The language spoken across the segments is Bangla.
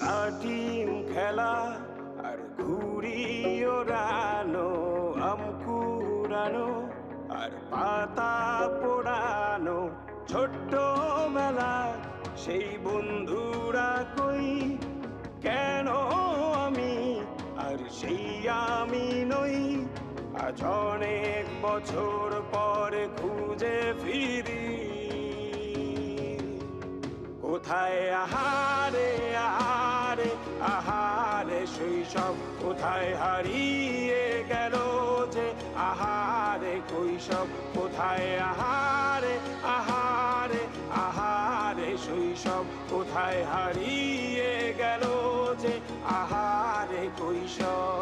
লাটিম খেলা আর ঘুড়ি ওড়ানো, আম কুড়ানো আর পাতা পোড়ানো, ছোট্ট মেলা সেই বন্ধুরা কই, কেন আমি আর সেই আমি নই। আজ অনেক বছর পরে খুঁজে ফিরি, কোথায় আহারে আহারে আহারে শৈশব, কোথায় হারিয়ে গেল যে আহারে কৈশব, কোথায় আহারে আহারে আহারে শৈশব, কোথায় হারিয়ে গেল যে আহারে কৈশব।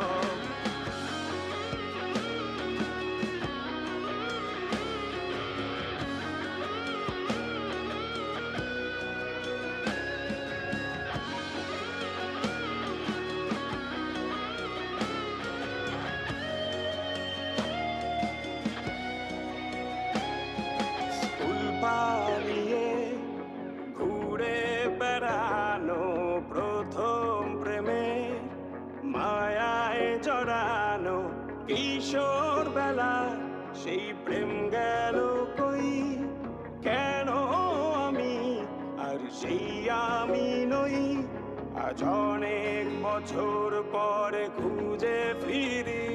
পালিয়ে ঘুরে বেড়ানো, প্রথম প্রেমে মায়ায় জড়ানো, কিশোর বেলা সেই প্রেম গেল কই, কেন আমি আর সেই আমি নই। আজ অনেক বছর পরে খুঁজে ফিরি,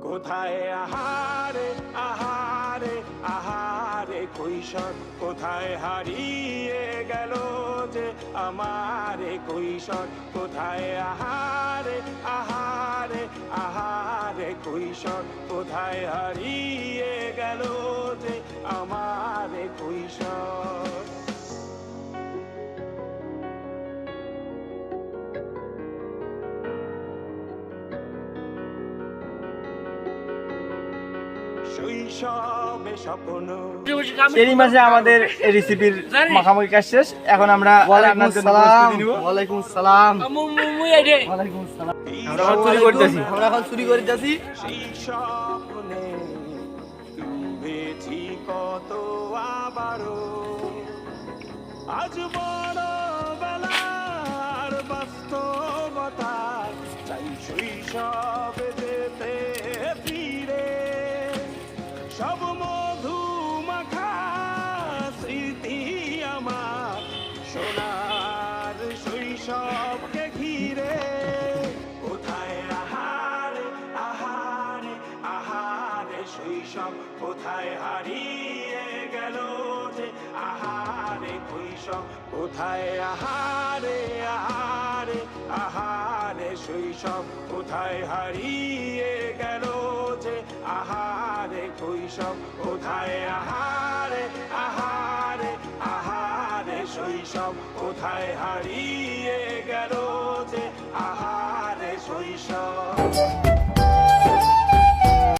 কোথায় আহারে আহারে আহারে কৈশোর, কোথায় হারিয়ে গেল যে আমারে কৈশোর, কোথায় আহারে আহারে আহারে কৈশোর, কোথায় হারিয়ে গেল যে আমারে কৈশোর। এরই মাঝে আমাদের রেসিপির মাখামাখি কাজ শেষ। এখন আমরা রান্নার জন্য প্রস্তুতি নিব। ওয়ালাইকুম আসসালাম। ওয়ালাইকুম আসসালাম। আমরা এখন চুরি করতেছি। সেই স্বপ্নে ডুবেছি কত আবারও, আজ বড় বেলার বাস্তবতা চাই শৈশবে যেতে ফিরে, সব মধু মাখা স্মৃতি আমার সোনার শৈশবকে ঘিরে, কোথায় আহারে আহারে আহারে শৈশব, কোথায় হারিয়ে গেল যে আহারে কৈশব, কোথায় আহারে আহারে আহারে শৈশব, কোথায় হারিয়ে গেল যে আহারে কৈশব, কোথায় আহারে আহারে আহারে শৈশব, কোথায় হারিয়ে গেল যে আহারে শৈশব।